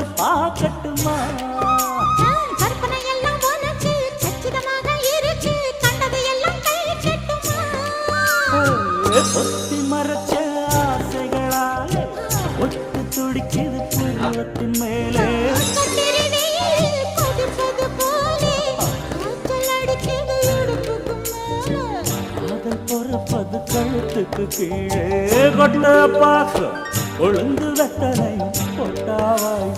வந்து பார்க்கட்டுமா கற்பனை எல்லாம் உனக்கு சச்சிதமாக இருக்கு கண்டது எல்லாம் கை கட்டுமா ஒத்தி மறைச்ச ஆசைகளால ஒட்டு துடிக்குது பூவத்தின் மேலே கொதிப்பது போலே காற்றல் அடிக்குது இடுப்புக்கு மேலே காதல் பொறப்பது கழுத்துக்கு கீழே கொட்ட பாக்கு ஒழுங்கு வெட்டனை பொட்டாவாய்